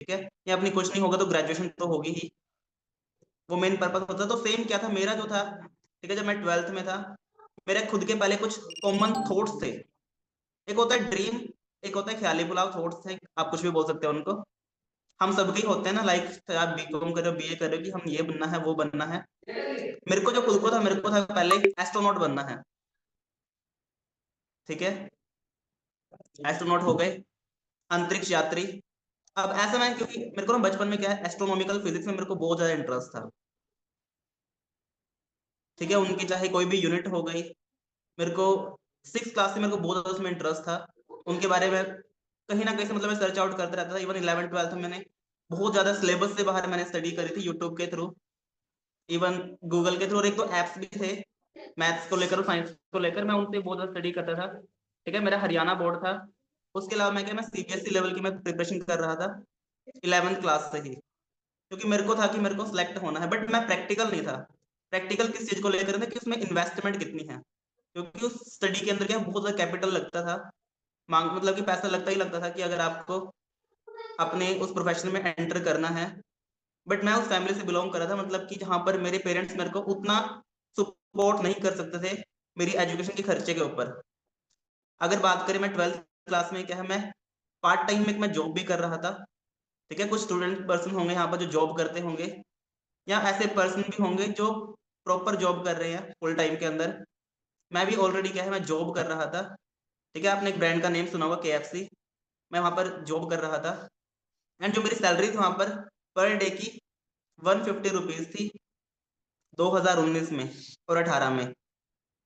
ठीक है, या अपनी कुछ नहीं होगा तो ग्रेजुएशन तो होगी ही, वो मेन पर्पस होता है। तो सेम क्या था मेरा जो था, ठीक है, जब मैं 12th में था, मेरे खुद के पहले कुछ कॉमन थॉट्स थे। एक होता है ड्रीम, एक होता है ख्याली पुलाव थॉट्स थे, आप कुछ भी बोल सकते हो उनको। हम सबके ही होते हैं ना, लाइक आप बीकॉम करो, बीए करो, कि हम ये बनना है वो बनना है। मेरे को जो खुद को था, मेरे को था पहले एस्ट्रोनॉट बनना है, ठीक है, एस्ट्रोनॉट हो गए, अंतरिक्ष यात्री। अब ऐसा मैं, क्योंकि मेरे को ना बचपन में क्या है, एस्ट्रोनॉमिकल फिजिक्स में मेरे को बहुत ज्यादा इंटरेस्ट था, ठीक है, उनकी चाहे कोई भी यूनिट हो गई, मेरे को 6th क्लास से मेरे को बहुत ज्यादा उसमें इंटरेस्ट था उनके बारे में। कहीं ना कहीं से मतलब मैं सर्च आउट करता रहता था। इवन 11th 12th में मैंने बहुत ज्यादा सिलेबस से बाहर मैंने स्टडी करी थी, यूट्यूब के थ्रू, इवन गूगल के थ्रू, और एक तो एप्स भी थे मैथ्स को लेकर और साइंस को लेकर, मैं उनसे बहुत ज्यादा स्टडी करता था, ठीक है। मेरा हरियाणा बोर्ड था। उसके अलावा मैं क्या, मैं सीबीएसई लेवल की मैं प्रिपरेशन कर रहा था 11th क्लास से ही, क्योंकि मेरे को था कि मेरे को सिलेक्ट होना है। बट मैं प्रैक्टिकल नहीं था। प्रैक्टिकल किस चीज को लेकर था कि उसमें इन्वेस्टमेंट कितनी है, क्योंकि उस स्टडी के अंदर क्या बहुत ज्यादा कैपिटल लगता था, मांग मतलब कि पैसा लगता ही लगता था कि अगर आपको अपने उस प्रोफेशन में एंटर करना है। बट मैं उस फैमिली से बिलोंग कर रहा था, मतलब कि जहां पर मेरे पेरेंट्स मेरे को उतना सपोर्ट नहीं कर सकते थे मेरी एजुकेशन के खर्चे के ऊपर। अगर बात करें, मैं 12th क्लास में क्या है, मैं पार्ट टाइम में मैं जॉब भी कर रहा था, ठीक है। कुछ स्टूडेंट पर्सन होंगे यहाँ पर जो जॉब करते होंगे, या ऐसे पर्सन भी होंगे जो प्रॉपर जॉब कर रहे हैं फुल टाइम के अंदर। मैं भी ऑलरेडी क्या है, मैं जॉब कर रहा था, ठीक है। आपने एक ब्रांड का नेम सुना होगा, KFC। मैं वहां पर जॉब कर रहा था, एंड जो मेरी सैलरी थी वहां पर डे की 150 रुपीज थी 2019 में और 18 में,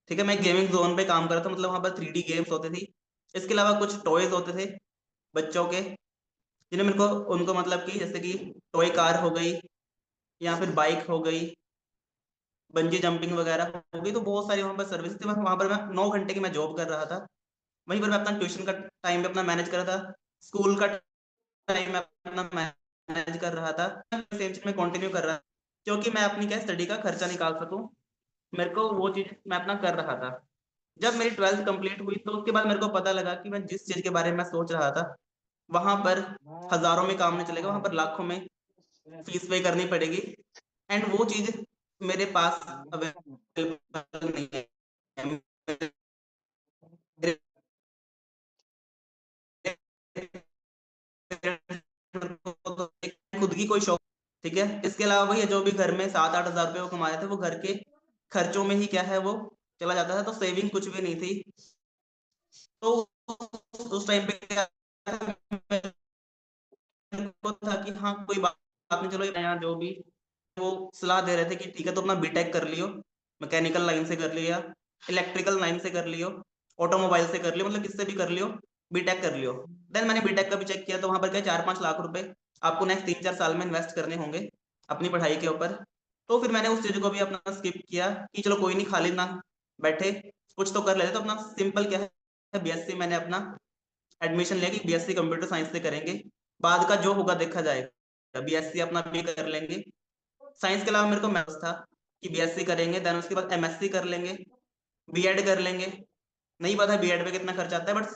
ठीक है। मैं गेमिंग जोन पे काम कर रहा था, मतलब वहां पर 3D गेम्स होते थी। इसके अलावा कुछ टॉयज होते थे बच्चों के, जिन्हें मेरे को उनको मतलब कि जैसे कि टॉय कार हो गई, या फिर बाइक हो गई, बंजी जंपिंग वगैरह हो गई। तो बहुत सारी वहाँ पर सर्विस थी। वहाँ पर मैं 9 घंटे की मैं जॉब कर रहा था। वहीं पर मैं अपना ट्यूशन का टाइम भी अपना मैनेज कर रहा था, स्कूल का टाइम मैं अपना मैनेज कर रहा था, सेम चीज में कंटिन्यू कर रहा था, क्योंकि मैं अपनी क्या स्टडी का खर्चा निकाल सकूं। मेरे को वो चीज मैं अपना कर रहा था। जब मेरी 12th कंप्लीट हुई तो उसके बाद मेरे को पता लगा कि मैं जिस चीज के बारे में मैं सोच रहा था, वहां पर हजारों में काम नहीं चलेगा, वहां पर लाखों में फीस पे करनी पड़ेगी, एंड वो चीज मेरे पास अवेलेबल नहीं है। मेरे खुद की कोई शॉप, ठीक है। इसके अलावा भैया जो भी घर में 7-8 हजार रुपये वो कमाए थे, वो घर के खर्चों में ही क्या है वो चला जाता था, तो सेविंग कुछ भी नहीं थी। तो उस टाइम पे क्या था, मेरे को था कि हाँ कोई बात नहीं, चलो यहाँ जो भी वो सलाह दे रहे थे कि ठीक है तो अपना बीटेक कर लियो, मैकेनिकल लाइन से कर लियो, या इलेक्ट्रिकल लाइन से कर लियो, ऑटोमोबाइल से कर लियो, मतलब किससे भी कर लियो, बीटेक कर लियो। देन मैंने बीटेक का भी चेक किया, तो वहां पर क्या 4-5 लाख रुपए आपको नेक्स्ट 3-4 साल में इन्वेस्ट करने होंगे अपनी पढ़ाई के ऊपर। तो फिर मैंने उस चीज को भी अपना स्किप किया कि चलो कोई नहीं, खाली ना बैठे, कुछ तो कर लेते। तो अपना सिंपल क्या है, बीएससी मैंने अपना एडमिशन लिया कि बीएससी कंप्यूटर साइंस से करेंगे, बाद का जो होगा देखा जाएगा, बीएससी अपना भी कर लेंगे। साइंस के अलावा मेरे को मैथ्स था कि बीएससी करेंगे, देन उसके बाद एमएससी कर लेंगे, बीएड कर लेंगे। नहीं पता बीएड पे कितना खर्च आता है, बट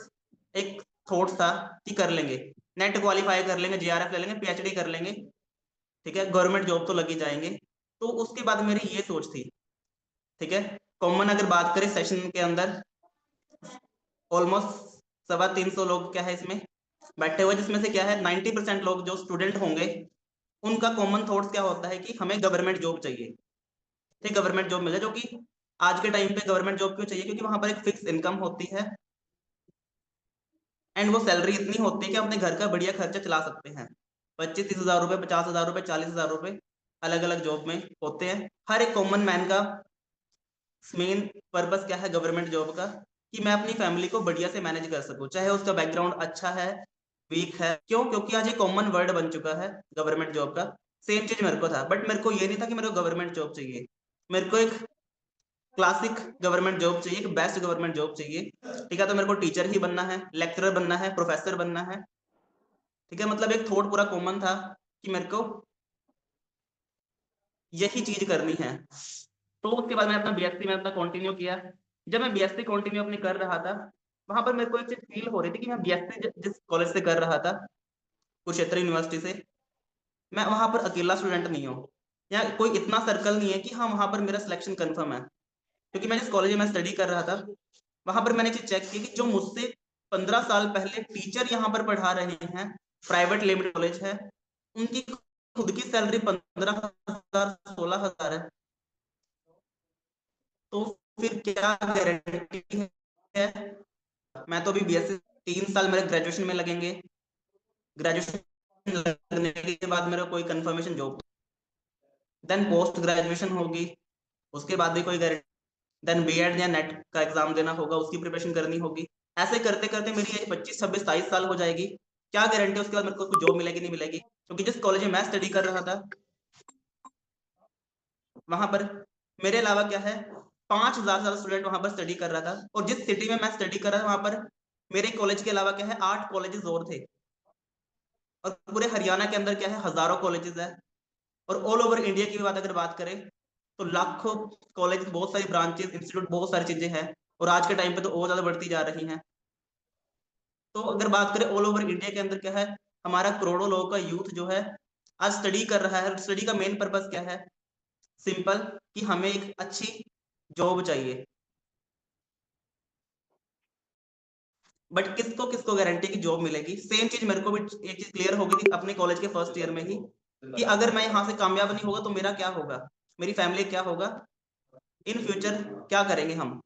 एक थॉट था कि कर लेंगे, नेट क्वालिफाई कर लेंगे, जीआरएफ ले लेंगे, पीएचडी कर लेंगे, ठीक है, गवर्नमेंट जॉब तो लगी जाएंगे। तो उसके बाद मेरी ये सोच थी, ठीक है। कॉमन अगर बात करें सेशन के अंदर, ऑलमोस्ट 350 लोग क्या है इसमें बैठे हुए, जिसमें से क्या है 90% लोग जो स्टूडेंट होंगे, उनका कॉमन थॉट्स क्या होता है कि हमें गवर्नमेंट जॉब चाहिए, ठीक, गवर्नमेंट जॉब मिले। जो कि आज के टाइम पे गवर्नमेंट जॉब क्यों चाहिए, क्योंकि वहां पर एक फिक्स इनकम होती है, एंड वो सैलरी इतनी होती है कि अपने घर का बढ़िया खर्चा चला सकते हैं। 25-30 हजार रुपए, 50 हजार रुपए, 40 हजार रुपए अलग अलग जॉब में होते हैं। हर एक कॉमन मैन का मेन पर्पस क्या है गवर्नमेंट जॉब का, कि मैं अपनी फैमिली को बढ़िया से मैनेज कर सकूं, चाहे उसका बैकग्राउंड अच्छा है वीक है। क्यों? क्योंकि आज ये कॉमन वर्ड बन चुका है गवर्नमेंट जॉब का। सेम चीज मेरे को था, बट मेरे को ये नहीं था कि मेरे को गवर्नमेंट जॉब चाहिए। मेरे को एक क्लासिक गवर्नमेंट जॉब चाहिए, एक बेस्ट गवर्नमेंट जॉब चाहिए, ठीक है। तो मेरे को टीचर ही बनना है, लेक्चरर बनना है, प्रोफेसर बनना है, ठीक है। मतलब एक थॉट पूरा कॉमन था कि मेरे को यही चीज करनी है। तो उसके बाद मैंने अपना बीएससी में अपना कंटिन्यू किया। जब मैं बीएससी कंटिन्यू अपनी कर रहा था, वहां पर मेरे को एक चीज फील हो रही थी कि मैं बीएससी जिस कॉलेज से कर रहा था, कुरुक्षेत्र यूनिवर्सिटी से, मैं वहां पर अकेला स्टूडेंट नहीं हूँ, या कोई इतना सर्कल नहीं है कि हाँ वहां पर मेरा सिलेक्शन कंफर्म है। क्योंकि मैं जिस कॉलेज में स्टडी कर रहा था, वहां पर मैंने चीज चेक की कि जो मुझसे 15 साल पहले टीचर यहाँ पर पढ़ा रहे हैं, प्राइवेट लिमिटेड कॉलेज है, उनकी खुद की सैलरी 15,000 16,000 है। तो फिर क्या गारंटी है? मैं तो अभी बीएससी 3 साल मेरे ग्रेजुएशन में लगेंगे, ग्रेजुएशन लगने के बाद मेरा कोई confirmation job, then post graduation होगी, उसके बाद भी कोई गारंटी, देन बीएड या नेट का एग्जाम देना होगा, उसकी प्रिपरेशन करनी होगी। ऐसे करते करते मेरी एज 25 26 27 साल हो जाएगी। क्या गारंटी उसके बाद मेरे को कोई जॉब मिलेगी नहीं मिलेगी? क्योंकि जिस कॉलेज में मैं स्टडी कर रहा था, वहां पर मेरे अलावा क्या है, 5,000 से ज्यादा स्टूडेंट वहां पर स्टडी कर रहा था। और जिस सिटी में मैं स्टडी कर रहा था, वहां पर मेरे कॉलेज के अलावा क्या है, 8 कॉलेजेस और थे। और पूरे हरियाणा के अंदर क्या है, हजारों कॉलेजेस है। और ऑल ओवर इंडिया की भी बात अगर बात करें, तो लाखों कॉलेज, बहुत सारी ब्रांचेस, इंस्टीट्यूट, बहुत सारी चीजें हैं। और आज के टाइम पे तो और ज्यादा बढ़ती जा रही हैं। तो अगर बात करें ऑल ओवर इंडिया के अंदर क्या है, हमारा करोड़ों लोगों का यूथ जो है आज स्टडी कर रहा है। स्टडी का मेन पर्पस क्या है? सिंपल, कि हमें एक अच्छी जॉब चाहिए। बट किसको किसको गारंटी की जॉब मिलेगी? सेम चीज मेरे को भी एक चीज क्लियर हो गई थी अपने कॉलेज के फर्स्ट ईयर में ही, कि अगर मैं यहाँ से कामयाब नहीं होगा तो मेरा क्या होगा, मेरी फैमिली क्या होगा, इन फ्यूचर क्या करेंगे हम।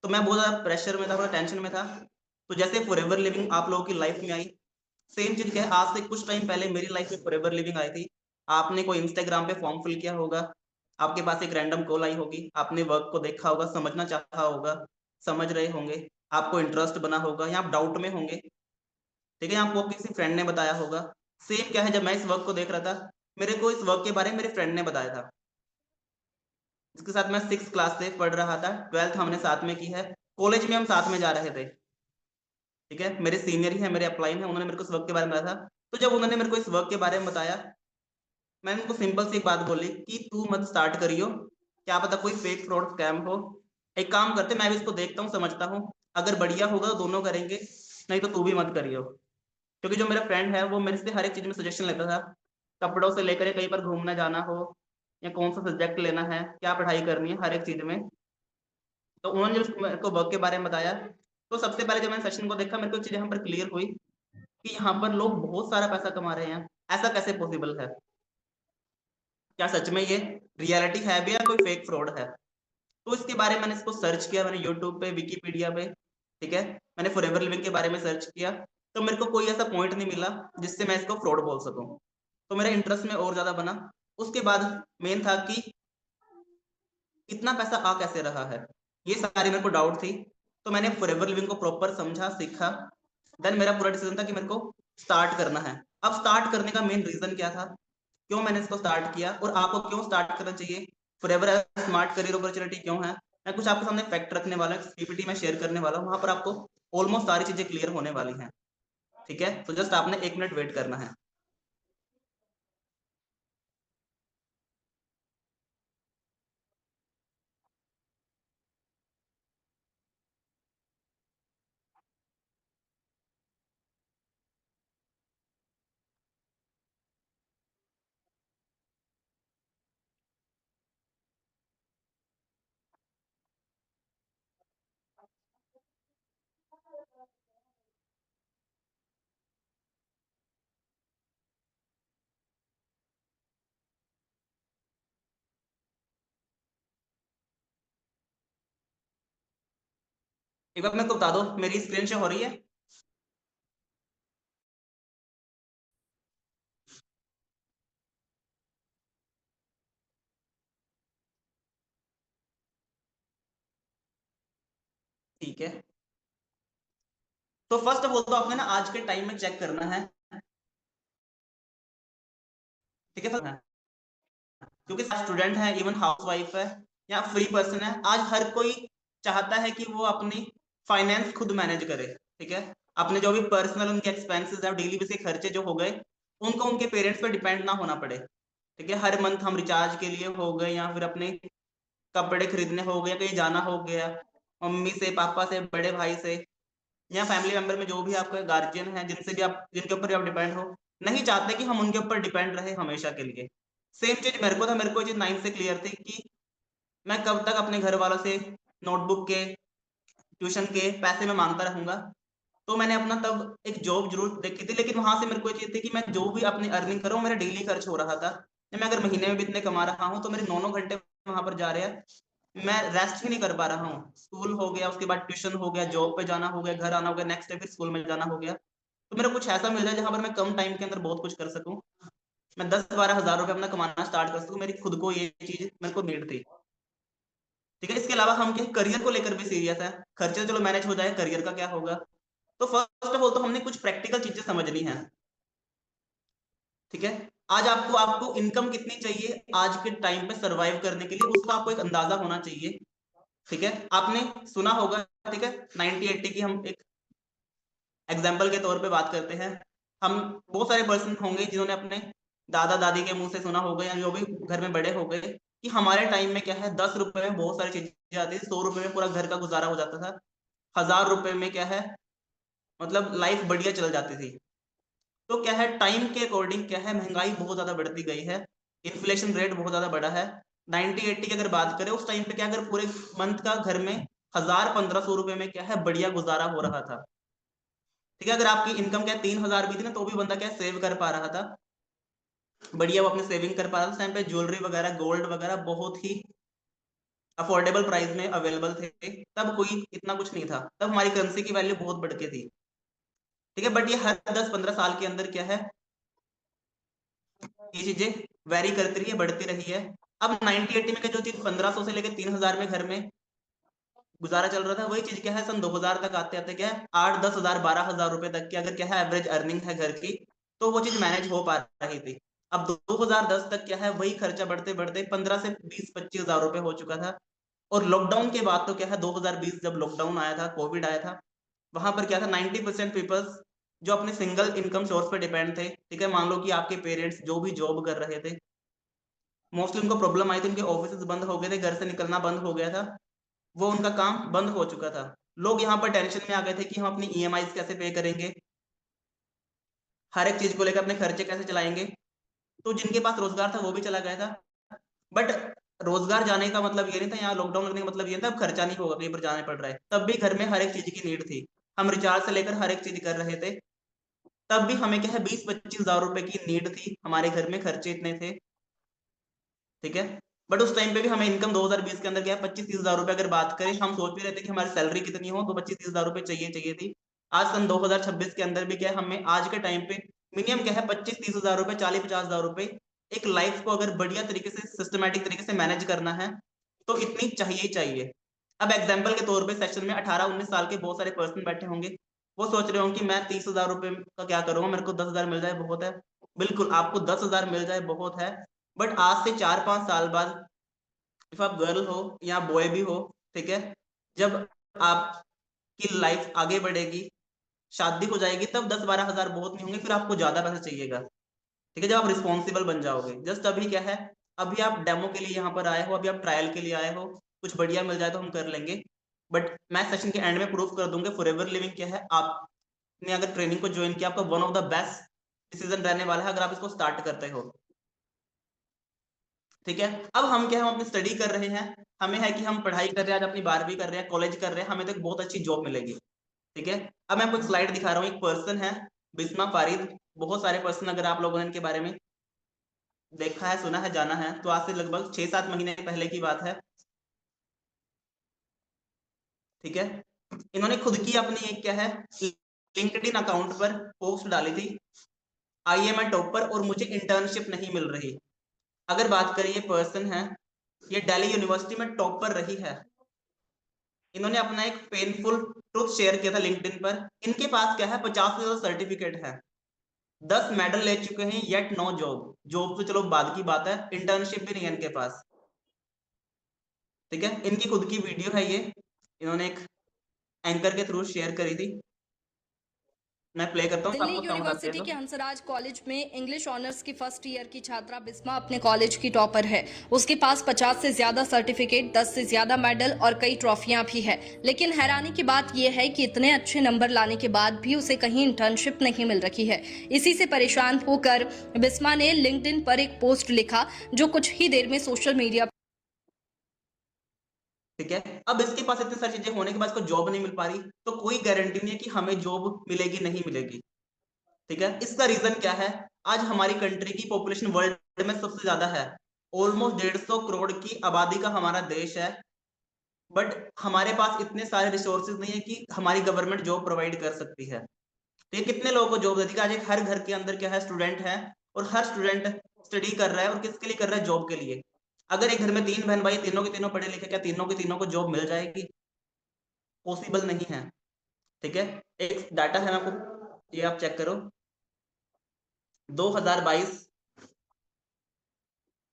तो मैं बहुत ज्यादा प्रेशर में था, थोड़ा टेंशन में था। तो जैसे फॉरएवर लिविंग आप लोगों की लाइफ में आई, सेम चीज क्या है, आज से कुछ टाइम पहले मेरी लाइफ में फॉरएवर लिविंग आई थी। आपने कोई इंस्टाग्राम पे फॉर्म फिल किया होगा, आपके पास एक रैंडम कॉल आई होगी, आपने वर्क को देखा होगा, समझना चाहा होगा, समझ रहे होंगे, आपको इंटरेस्ट बना होगा, या आप डाउट में होंगे, ठीक है, आपको किसी फ्रेंड ने बताया होगा। सेम क्या है, जब मैं इस वर्क को देख रहा था, मेरे को इस वर्क के बारे में मेरे फ्रेंड ने बताया था, जिसके साथ मैं 6 क्लास से पढ़ रहा था, 12th हमने साथ में की है, कॉलेज में हम साथ में जा रहे थे। ठीक है, मेरे सीनियर ही है, मेरे अपलाइन है, उन्होंने मेरे को इस वर्क के बारे में बताया था। तो जब उन्होंने मेरे को इस वर्क के बारे में बताया, मैंने उनको सिंपल सी एक बात बोली कि तू मत स्टार्ट करियो, क्या पता कोई फेक फ्रॉड स्कैम हो। एक काम करते, मैं भी इसको देखता हूँ, समझता हूँ, अगर बढ़िया होगा तो दोनों करेंगे, नहीं तो तू भी मत करियो। क्योंकि जो मेरा फ्रेंड है वो मेरे से हर एक चीज में सजेशन लेता था, कपड़ों से लेकर कहीं पर घूमने जाना हो, या कौन सा सब्जेक्ट लेना है, क्या पढ़ाई करनी है, हर एक चीज में। तो उन्होंने जब मेरे को वर्क के बारे में बताया, तो सबसे पहले जब मैंने सेशन को देखा, मेरे को एक चीज यहाँ पर क्लियर हुई कि यहाँ पर लोग बहुत सारा पैसा कमा रहे हैं। ऐसा कैसे पॉसिबल है? क्या सच में ये रियलिटी है भी, या कोई फेक फ्रॉड है? तो इसके बारे में मैंने इसको सर्च किया, मैंने यूट्यूब पे, विकीपीडिया पे, ठीक है, मैंने फॉरएवर लिविंग के बारे में सर्च किया। तो मेरे को कोई ऐसा पॉइंट नहीं मिला जिससे मैं इसको फ्रॉड बोल सकूं। तो मेरा इंटरेस्ट में और ज्यादा बना। उसके बाद मेन था कि इतना पैसा आ कैसे रहा है, ये सारी मेरे को डाउट थी। तो मैंने फॉरएवर लिविंग को प्रॉपर समझा, सीखा। देन मेरा पूरा डिसीजन था कि मेरे को स्टार्ट करना है। अब स्टार्ट करने का मेन रीजन क्या था, क्यों मैंने इसको स्टार्ट किया, और आपको क्यों स्टार्ट करना चाहिए, फॉरएवर स्मार्ट करियर अपॉर्चुनिटी क्यों है, मैं कुछ आपके सामने फैक्ट रखने वाला हूँ, पीपीटी में शेयर करने वाला हूँ, वहां पर आपको ऑलमोस्ट सारी चीजें क्लियर होने वाली हैं। ठीक है, तो जस्ट आपने 1 मिनट वेट करना है। एक बार मेरे को बता दो, मेरी स्क्रीन शो हो रही है? ठीक है, तो फर्स्ट ऑफ ऑल तो आपने ना आज के टाइम में चेक करना है। ठीक है, क्योंकि स्टूडेंट है, इवन हाउस वाइफ है, या फ्री पर्सन है, आज हर कोई चाहता है कि वो अपनी फाइनेंस खुद मैनेज करे। ठीक है, अपने जो भी पर्सनल उनके एक्सपेंसेस है, डेली बेसिस के खर्चे जो हो गए, उनको उनके पेरेंट्स पे डिपेंड ना होना पड़े। ठीक है, हर मंथ हम रिचार्ज के लिए हो गए, या फिर अपने कपड़े खरीदने हो गए, कहीं जाना हो गया, मम्मी से, पापा से, बड़े भाई से, या फैमिली मेंबर में जो भी आपका गार्जियन है, जिनसे भी आप, जिनके ऊपर भी आप डिपेंड हो, नहीं चाहते कि हम उनके ऊपर डिपेंड रहे हमेशा के लिए। सेम चीज मेरे को था, मेरे को ये चीज 9 से क्लियर थी कि मैं कब तक अपने घर वालों से नोटबुक के, ट्यूशन के पैसे में मांगता रहूंगा। तो मैंने अपना तब एक जॉब जरूर देखी थी, लेकिन वहां से मेरे को ये चीज थी कि मैं जो भी अपनी अर्निंग कर रहा हूँ मेरा डेली खर्च हो रहा था। मैं अगर महीने में भी इतने कमा रहा हूँ तो मेरे 9 9 घंटे वहां पर जा रहे हैं, मैं रेस्ट ही नहीं कर पा रहा हूँ। स्कूल हो गया, उसके बाद ट्यूशन हो गया, जॉब पे जाना हो गया, घर आना हो गया, नेक्स्ट डे फिर स्कूल में जाना हो गया। तो मेरा कुछ ऐसा मिल जाए जहां पर मैं कम टाइम के अंदर बहुत कुछ कर सकूं, मैं 10 12 हज़ार रुपए अपना कमाना स्टार्ट कर सकूं, मेरी खुद को ये चीज मेरे को नीड थी। ठीक है, इसके अलावा हम क्या करियर को लेकर भी सीरियस है। खर्चे चलो मैनेज हो जाए, करियर का क्या होगा। तो फर्स्ट ऑफ ऑल तो हमने कुछ प्रैक्टिकल चीजें समझनी है। ठीक है, आज आपको आपको इनकम कितनी चाहिए आज के टाइम पे सरवाइव करने के लिए, उसका आपको एक अंदाजा होना चाहिए। ठीक है, आपने सुना होगा, ठीक है, 90 80 की हम एक एग्जाम्पल के तौर पे बात करते हैं। हम बहुत सारे पर्सन होंगे जिन्होंने अपने दादा दादी के मुंह से सुना होगा, या जो भी घर में बड़े हो गए, कि हमारे टाइम में क्या है 10 रुपए में बहुत सारी चीजें आती थी, 100 रुपए में पूरा घर का गुजारा हो जाता था, 1000 रुपए में क्या है मतलब लाइफ बढ़िया चल जाती थी। तो क्या है टाइम के अकॉर्डिंग क्या है महंगाई बहुत ज्यादा बढ़ती गई है, इन्फ्लेशन रेट बहुत ज्यादा बढ़ा है। 90 80 की अगर बात करें उस टाइम पे क्या, अगर पूरे मंथ का घर में 1000 1500 रुपए में क्या है बढ़िया गुजारा हो रहा था। ठीक है, अगर आपकी इनकम क्या 3000 भी थी ना, तो भी बंदा क्या सेव कर पा रहा था, बढ़िया वो अपने सेविंग कर पा रहा था। उस टाइम पे ज्वेलरी वगैरह गोल्ड वगैरह बहुत ही अफोर्डेबल प्राइस में अवेलेबल थे, तब कोई इतना कुछ नहीं था, तब हमारी करेंसी की वैल्यू बहुत बढ़ के थी। ठीक है, बट ये हर 10 15 साल के अंदर क्या है ये चीजें वेरी करती रही है, बढ़ती रही है। अब 90 80 में क्या जो चीज 1500 से लेकर 3000 में घर में गुजारा चल रहा था, वही चीज क्या है सन 2000 तक आते आते क्या है 8 10 हज़ार 12 हज़ार रुपए तक की अगर क्या है एवरेज अर्निंग है घर की, तो वो चीज मैनेज हो पा रही थी। अब 2010 तक क्या है वही खर्चा बढ़ते बढ़ते 15 से 20 25 हज़ार रुपए हो चुका था। और लॉकडाउन के बाद तो क्या है 2020 जब लॉकडाउन आया था, कोविड आया था, वहां पर क्या था 90% पीपल्स जो अपने सिंगल इनकम सोर्स पर डिपेंड थे। ठीक है, मान लो कि आपके पेरेंट्स जो भी जॉब कर रहे थे, मोस्टली उनको प्रॉब्लम आई थी, उनके ऑफिस बंद हो गए थे, घर से निकलना बंद हो गया था, वो उनका काम बंद हो चुका था। लोग यहाँ पर टेंशन में आ गए थे कि हम अपनी ईएमआई कैसे पे करेंगे, हर एक चीज को लेकर अपने खर्चे कैसे चलाएंगे। तो जिनके पास रोजगार था वो भी चला गया था। बट रोजगार जाने का मतलब ये नहीं था, यहाँ लॉकडाउन लगने का मतलब ये नहीं था अब खर्चा नहीं होगा, कहीं पर जाने पड़ रहा है, तब भी घर में हर एक चीज की नीड थी। हम रिचार्ज से लेकर हर एक चीज कर रहे थे, तब भी हमें क्या है 20 25 हज़ार रुपए की नीड थी, हमारे घर में खर्चे इतने थे। ठीक है, बट उस टाइम पे भी हमें इनकम 2020 के अंदर क्या है 25 30 हज़ार रुपए अगर बात करें, हम सोच भी रहे थे कि हमारी सैलरी कितनी हो तो 25 30 हज़ार रुपए चाहिए चाहिए थी। आज सन 2026 के अंदर भी क्या है हमें आज के टाइम पे मिनिमम क्या है 25 30 हज़ार रुपए 40 50 हज़ार रुपए एक लाइफ को अगर बढ़िया तरीके से सिस्टमेटिक तरीके से मैनेज करना है तो इतनी चाहिए ही चाहिए। अब एग्जाम्पल के तौर पे सेक्शन में 18 19 साल के बहुत सारे पर्सन बैठे होंगे, वो सोच रहे होंगे कि मैं 30 हज़ार रुपए का क्या करूंगा, मेरे को 10 हज़ार मिल जाए बहुत है। बिल्कुल आपको 10 हज़ार मिल जाए बहुत है, बट आज से 4 5 साल बाद इफ आप गर्ल हो या बॉय भी हो, ठीक है, जब आपकी लाइफ आगे बढ़ेगी, शादी हो जाएगी, तब 10 12 हज़ार बहुत नहीं होंगे, फिर आपको ज्यादा पैसा चाहिएगा। ठीक है, जब आप रिस्पॉन्सिबल बन जाओगे। जस्ट अभी क्या है, अभी आप डेमो के लिए यहाँ पर आए हो, अभी आप ट्रायल के लिए आए हो, कुछ बढ़िया मिल जाए तो हम कर लेंगे। बट मैं सेशन के एंड में प्रूफ कर दूंगा फॉरएवर लिविंग क्या है। आपने अगर ट्रेनिंग को ज्वाइन किया, आपका one of the best decision रहने वाला है अगर आप इसको स्टार्ट करते हो। ठीक है, अब हम क्या हम अपनी स्टडी कर रहे हैं, हमें है कि हम पढ़ाई कर रहे हैं, आज अपनी 12वीं कर रहे हैं, कॉलेज कर रहे हैं, हमें तो एक बहुत अच्छी जॉब मिलेगी। ठीक है, अब मैं आपको एक स्लाइड दिखा रहा हूँ, एक पर्सन है बिस्मा फारिद। बहुत सारे पर्सन अगर आप लोगों ने इनके बारे में देखा है, सुना है, जाना है, तो आज से लगभग 6 7 महीने पहले की बात है। ठीक है, इन्होंने खुद की अपनी एक क्या है लिंक्डइन अकाउंट पर पोस्ट डाली थी, आई एम ए टॉपर और मुझे इंटर्नशिप नहीं मिल रही। अगर बात करें, ये पर्सन है, ये दिल्ली यूनिवर्सिटी में टॉपर रही है। इन्होंने अपना एक पेनफुल ट्रुथ शेयर किया था लिंक्डइन पर। इनके पास क्या है 50 से ज्यादा सर्टिफिकेट है, 10 मेडल ले चुके हैं, येट नो जॉब। जॉब तो चलो बाद की बात है, इंटर्नशिप भी नहीं है इनके पास। ठीक है, इनकी खुद की वीडियो है ये, इन्होंने एक एंकर के थ्रू शेयर करी थी। मैं प्ले करता हूँ, दिल्ली आपको साउंड आती है यूनिवर्सिटी तो। के हंसराज कॉलेज में इंग्लिश ऑनर्स की फर्स्ट ईयर की छात्रा बिस्मा अपने कॉलेज की टॉपर है। उसके पास 50 से ज्यादा सर्टिफिकेट, 10 से ज्यादा मेडल और कई ट्रॉफियां भी है। लेकिन हैरानी की बात यह है कि इतने अच्छे नंबर लाने के बाद भी उसे कहीं इंटर्नशिप नहीं मिल रही है। इसी से परेशान होकर बिस्मा ने लिंक्डइन पर एक पोस्ट लिखा, जो कुछ ही देर में सोशल मीडिया। ठीक है, अब इसके पास इतनी सारी चीजें होने के बाद इसको जॉब नहीं मिल पा रही, तो कोई गारंटी नहीं है कि हमें जॉब मिलेगी नहीं मिलेगी। ठीक है, इसका रीजन क्या है? आज हमारी कंट्री की पॉपुलेशन वर्ल्ड में सबसे ज्यादा है, ऑलमोस्ट 150 करोड़ की आबादी का हमारा देश है, बट हमारे पास इतने सारे रिसोर्सेज नहीं है कि हमारी गवर्नमेंट जॉब प्रोवाइड कर सकती है। तो ये कितने लोगों को जॉब देती है? आज एक हर घर के अंदर क्या है, स्टूडेंट है, और हर स्टूडेंट स्टडी कर रहा है, और किसके लिए कर रहा है? जॉब के लिए। अगर एक घर में 3 बहन भाई, तीनों के तीनों पढ़े लिखे, क्या तीनों के तीनों को जॉब मिल जाएगी? पॉसिबल नहीं है। ठीक है, एक डाटा है, मैं आपको, ये आप चेक करो, 2022,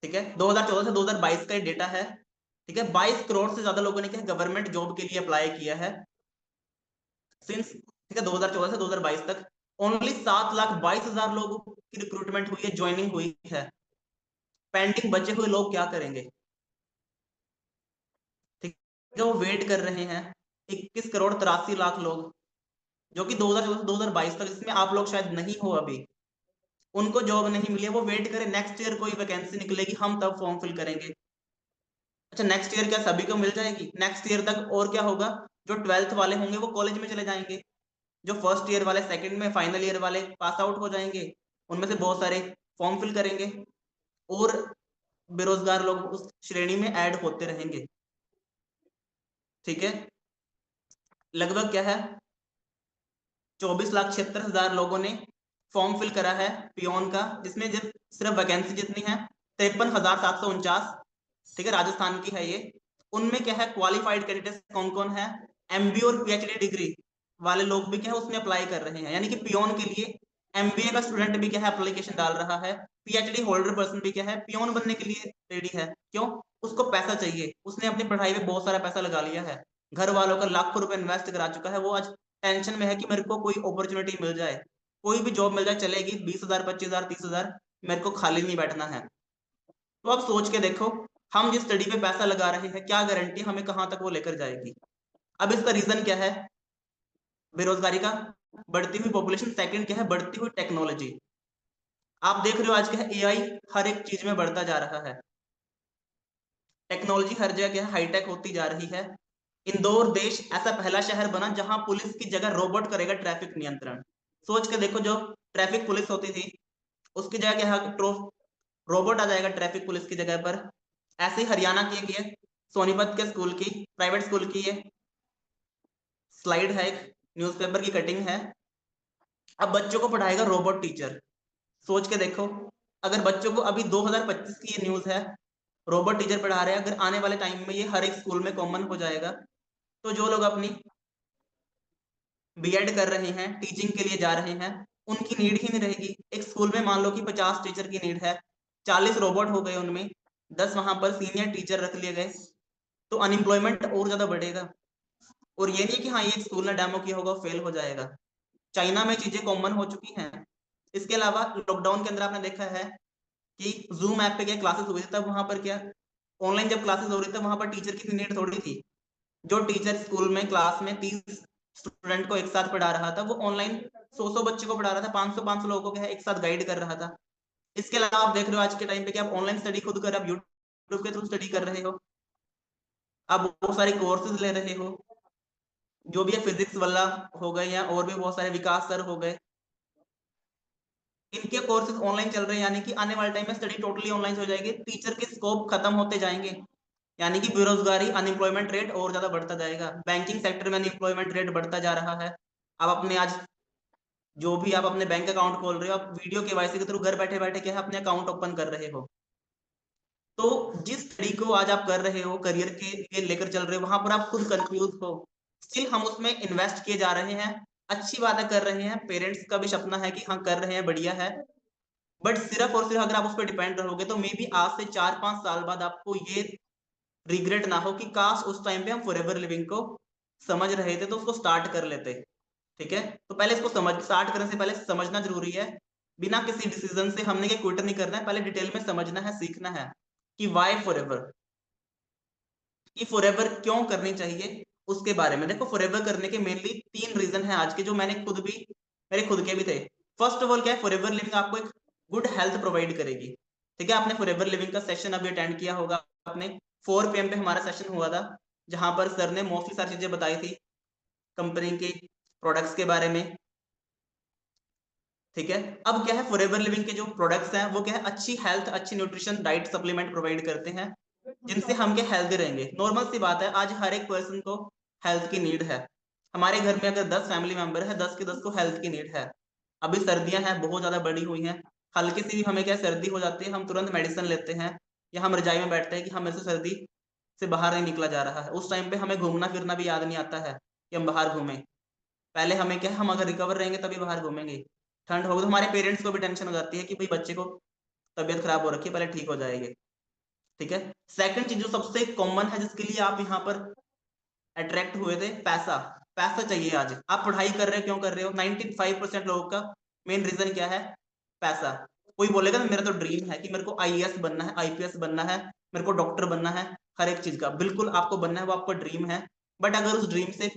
ठीक है, 2014 से 2022 का डेटा है। ठीक है, 22 करोड़ से ज्यादा लोगों ने क्या गवर्नमेंट जॉब के लिए अप्लाई किया है सिंस, ठीक है, 2014 से 2022 तक। ओनली 7,22,000 लोगों की रिक्रूटमेंट हुई है, ज्वाइनिंग हुई है। पेंडिंग बचे हुए लोग क्या करेंगे? ठीक है, वो वेट कर रहे हैं, 21 करोड़ 83 लाख लोग, जो कि 2014 से 2022 तक, जिसमें आप लोग शायद नहीं हो अभी, उनको जॉब नहीं मिली है। वो वेट करें नेक्स्ट ईयर कोई वैकेंसी निकलेगी, हम तब फॉर्म फिल करेंगे। अच्छा, नेक्स्ट ईयर क्या सभी को मिल जाएगी? नेक्स्ट ईयर तक और क्या होगा? जो 12th वाले होंगे वो कॉलेज में चले जाएंगे, जो फर्स्ट ईयर वाले, सेकंड में फाइनल ईयर वाले पास आउट हो जाएंगे, उनमें से बहुत सारे फॉर्म फिल करेंगे, और बेरोजगार लोग उस श्रेणी में ऐड होते रहेंगे। ठीक है, लगभग क्या है, 24,76,000 लोगों ने फॉर्म फिल करा है पियोन का, जिसमें सिर्फ वैकेंसी जितनी है 53,749। ठीक है, राजस्थान की है ये। उनमें क्या है, क्वालिफाइड कैंडिडेट्स कौन कौन है? एमबीए और पीएचडी डिग्री वाले लोग भी क्या है उसमें अप्लाई कर रहे हैं, यानी कि पियोन के लिए एमबीए का स्टूडेंट भी क्या है एप्लीकेशन डाल रहा है, पीएचडी होल्डर पर्सन भी क्या है पियोन बनने के लिए रेडी है। क्यों? उसको पैसा चाहिए, उसने अपनी पढ़ाई में बहुत सारा पैसा लगा लिया है, घर वालों का लाखों रुपए इन्वेस्ट करा चुका है, वो आज टेंशन में है कि मेरे को कोई अपॉर्चुनिटी मिल जाए, कोई भी जॉब मिल जाए चलेगी, 20,000 25,000 30,000, मेरे को खाली नहीं बैठना है। तो आप सोच के देखो, हम जिस स्टडी पे पैसा लगा रहे हैं, क्या गारंटी हमें कहां तक वो लेकर जाएगी? अब इसका रीजन क्या है? बेरोजगारी का, बढ़ती हुई पॉपुलेशन, सेकंड क्या है, बढ़ती हुई टेक्नोलॉजी। आप देख रहे हो आज क्या है, एआई हर एक चीज में बढ़ता जा रहा है, टेक्नोलॉजी हर जगह क्या है हाईटेक होती जा रही है। इंदौर देश ऐसा पहला शहर बना जहां पुलिस की जगह रोबोट करेगा ट्रैफिक नियंत्रण। सोच के देखो, जो ट्रैफिक पुलिस होती थी उसकी जगह क्या है, रोबोट आ जाएगा ट्रैफिक पुलिस की जगह पर। ऐसे ही हरियाणा की एक ये सोनीपत के स्कूल की, प्राइवेट स्कूल की ये स्लाइड है, एक न्यूज़पेपर की कटिंग है। अब बच्चों को पढ़ाएगा रोबोट टीचर। सोच के देखो, अगर बच्चों को अभी 2025 की ये न्यूज़ है, रोबोट टीचर पढ़ा रहे हैं, अगर आने वाले टाइम में ये हर एक स्कूल में कॉमन हो जाएगा, तो जो लोग अपनी बीएड कर रहे हैं, टीचिंग के लिए जा रहे हैं, उनकी नीड ही नहीं रहेगी। एक स्कूल में मान लो कि 50 टीचर की नीड है, 40 रोबोट हो गए उनमें, 10 वहां पर सीनियर टीचर रख लिए गए, तो अनएम्प्लॉयमेंट और ज्यादा बढ़ेगा। और ये नहीं कि हाँ ये स्कूल ने डेमो किया होगा फेल हो जाएगा, चाइना में चीजें कॉमन हो चुकी हैं। इसके अलावा लॉकडाउन के अंदर आपने देखा है कि जूम ऐप पे क्या क्लासेस हुई थी, तब वहां पर क्या ऑनलाइन जब क्लासेस हो रही थी, वहां पर टीचर की नीड थोड़ी थी। जो टीचर स्कूल में क्लास में 30 स्टूडेंट को एक साथ पढ़ा रहा था, वो ऑनलाइन 100 बच्चे को पढ़ा रहा था, 500 लोगों को क्या है एक साथ गाइड कर रहा था। इसके अलावा आप देख रहे हो आज के टाइम पे कि आप ऑनलाइन स्टडी खुद कर, आप यूट्यूब के थ्रू स्टडी कर रहे हो, आप बहुत सारे कोर्सेज ले रहे हो, जो भी है फिजिक्स वाला हो गए या और भी बहुत सारे विकास सर हो गए, इनके कोर्सेज ऑनलाइन चल रहे हैं, यानी कि आने वाले टाइम में स्टडी टोटली ऑनलाइन हो जाएगी, टीचर के स्कोप खत्म होते जाएंगे, यानी कि बेरोजगारी, अनएम्प्लॉयमेंट रेट और ज्यादा बढ़ता जाएगा। बैंकिंग सेक्टर में अनएम्प्लॉयमेंट रेट बढ़ता जा रहा है। आप अपने आज जो भी आप अपने बैंक अकाउंट खोल रहे हो, आप वीडियो केवाईसी के थ्रू घर बैठे बैठे क्या है अपने अकाउंट ओपन कर रहे हो। तो जिस तरीके को आज आप कर रहे हो, करियर के लिए लेकर चल रहे हो, वहां पर आप खुद कंफ्यूज हो, स्टिल हम उसमें इन्वेस्ट किए जा रहे हैं, अच्छी बातें कर रहे हैं, पेरेंट्स का भी सपना है कि हाँ कर रहे हैं, बढ़िया है। बट सिर्फ और सिर्फ अगर आप उस पर डिपेंड रहोगे, तो मे बी आज से 4-5 साल बाद आपको ये रिग्रेट ना हो कि काश उस टाइम पे हम फॉरएवर लिविंग को समझ रहे थे तो उसको स्टार्ट कर लेते। ठीक है। तो पहले इसको स्टार्ट करने से पहले समझना जरूरी है। बिना किसी डिसीजन से हमने ये क्विट नहीं करना है, पहले डिटेल में समझना है, सीखना है कि वाई फॉरएवर, कि फॉरएवर क्यों करनी चाहिए उसके बारे में। देखो फॉरएवर करने के मेनली 3 रीजन है आज के, जो मेरे खुद के भी थे। फर्स्ट ऑफ ऑल क्या है, फॉरएवर लिविंग आपको एक गुड हेल्थ प्रोवाइड करेगी। ठीक है, आपने फॉरएवर लिविंग का सेशन अभी अटेंड किया होगा आपने। 4 PM पे हमारा सेशन हुआ था, जहां पर सर ने मोस्टली सारी चीजें बताई थी कंपनी के प्रोडक्ट्स के बारे में। ठीक है, अब क्या है, फॉरएवर लिविंग के जो प्रोडक्ट्स हैं वो क्या है, अच्छी हेल्थ, अच्छी न्यूट्रिशन, डाइट, सप्लीमेंट प्रोवाइड करते हैं, जिनसे हम क्या हेल्दी रहेंगे। नॉर्मल सी बात है, आज हर एक पर्सन को हेल्थ की नीड है। हमारे घर में अगर 10 फैमिली मेंबर है, 10 के 10 को हेल्थ की नीड है। अभी सर्दियां हैं, बहुत ज्यादा बढ़ी हुई हैं, हल्की सी भी हमें क्या सर्दी हो जाती है, हम तुरंत मेडिसिन लेते हैं, या हम रजाई में बैठते हैं कि हमें से सर्दी से बाहर नहीं निकला जा रहा है। उस टाइम पे हमें घूमना फिरना भी याद नहीं आता है कि हम बाहर घूमें। पहले हमें क्या है, हम अगर रिकवर रहेंगे तभी बाहर घूमेंगे। ठंड होगी तो हमारे पेरेंट्स को भी टेंशन हो जाती है कि भाई बच्चे को तबीयत खराब हो रखी है, पहले ठीक हो जाएगी। ठीक है, सेकंड चीज जो सबसे कॉमन है, जिसके लिए आप यहाँ पर अट्रैक्ट हुए थे, पैसा। पैसा चाहिए। आज आप पढ़ाई कर रहे हो, क्यों कर रहे हो? 95% लोगों का मेन रीजन क्या है? पैसा। कोई बोलेगा ना मेरा तो ड्रीम है कि मेरे को आईएएस बनना है, आईपीएस बनना है, मेरे को डॉक्टर बनना है, हर एक चीज का बिल्कुल आपको बनना है, वो आपका ड्रीम है। बट अगर उस ड्रीम से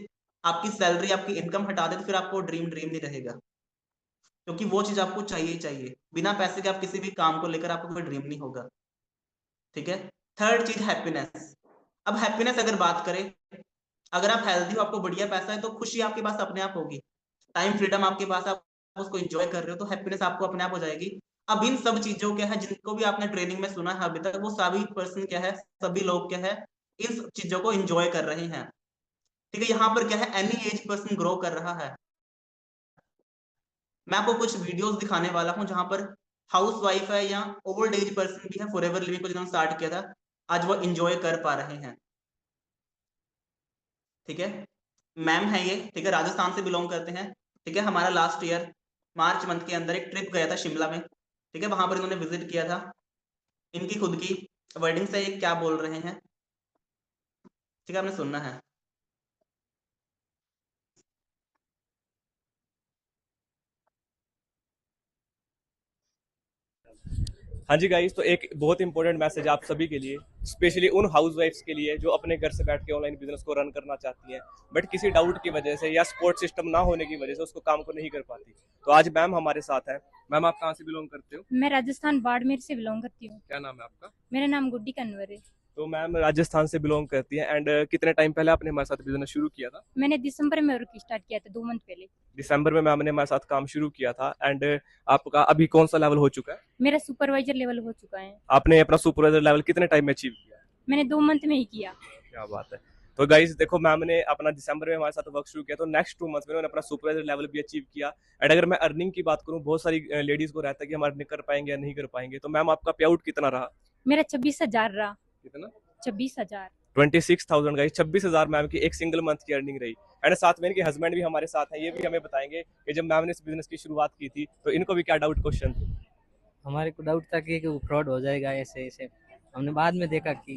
आपकी सैलरी, आपकी इनकम हटा दे, तो फिर आपको ड्रीम ड्रीम नहीं रहेगा, क्योंकि वो चीज आपको चाहिए ही चाहिए। बिना पैसे के आप किसी भी काम को लेकर आपको कोई ड्रीम नहीं होगा। ठीक है, थर्ड चीज हैप्पीनेस। अब हैप्पीनेस अगर बात करें, अगर आप हेल्दी हो, आपको बढ़िया पैसा है, तो खुशी आपके पास अपने आप होगी। टाइम फ्रीडम आपके पास, आप उसको एंजॉय कर रहे हो, तो हैप्पीनेस आपको अपने आप हो जाएगी। अब इन सब चीजों क्या है, जिनको भी आपने ट्रेनिंग में सुना है अभी तक, वो सभी पर्सन क्या है, सभी लोग क्या है, इन सब चीजों को एंजॉय कर रहे हैं। ठीक है, यहाँ पर क्या है, एनी एज पर्सन ग्रो कर रहा है। मैं आपको कुछ वीडियोस दिखाने वाला हूँ जहां पर हाउस वाइफ है या ओल्ड एज पर्सन भी है, फॉरएवर लिविंग को जिन्होंने स्टार्ट किया था, आज वो एंजॉय कर पा रहे हैं। ठीक है, मैम है ये, ठीक है, राजस्थान से बिलोंग करते हैं। ठीक है, हमारा लास्ट ईयर मार्च मंथ के अंदर एक ट्रिप गया था शिमला में। ठीक है, वहां पर इन्होंने विजिट किया था। इनकी खुद की वर्डिंग से ये क्या बोल रहे हैं, ठीक है, आपने सुनना है। हाँ जी गाइस, तो एक बहुत इंपॉर्टेंट मैसेज आप सभी के लिए, स्पेशली उन हाउस वाइफ्स के लिए जो अपने घर से बैठ के ऑनलाइन बिजनेस को रन करना चाहती हैं, बट किसी डाउट की वजह से या सपोर्ट सिस्टम ना होने की वजह से उसको काम को नहीं कर पाती। तो आज मैम हमारे साथ है। मैम, आप कहाँ से बिलोंग करते हो? मैं राजस्थान बाड़मेर से बिलोंग करती हूँ। क्या नाम है आपका? मेरा नाम गुड्डी कन्वर है। तो मैम राजस्थान से बिलोंग करती है, एंड कितने टाइम पहले आपने हमारे साथ बिजनेस शुरू किया था? मैंने दिसंबर में वर्क स्टार्ट किया था 2 मंथ पहले। दिसंबर में मैम ने हमारे साथ काम शुरू किया था, एंड आपका अभी कौन सा लेवल हो चुका है? मेरा सुपरवाइजर लेवल हो चुका है। आपने अपना सुपरवाइजर लेवल कितने टाइम में अचीव किया? मैंने 2 मंथ में ही किया। क्या बात है। तो गाइस देखो, मैम ने अपना दिसंबर में हमारे साथ वर्क शुरू किया, तो नेक्स्ट 2 मंथ में उन्होंने अपना सुपरवाइजर लेवल भी अचीव किया। एंड अगर मैं अर्निंग की बात करूं, बहुत सारी लेडीज को रहता है कि हम अर्निंग कर पाएंगे या नहीं कर पाएंगे, तो मैम आपका पे आउट कितना रहा? मेरा 26,000 रहा। कितना? 26,000। 26,000 गाइस, 26,000 मैम की एक सिंगल मंथ की अर्निंग रही। एंड साथ में इनके हस्बैंड भी हमारे साथ हैं, ये भी हमें बताएंगे कि जब मैम ने इस बिजनेस की शुरुआत की थी तो इनको भी क्या डाउट क्वेश्चन थे। हमारे को डाउट था कि वो फ्रॉड हो जाएगा ऐसे ऐसे। हमने बाद में देखा कि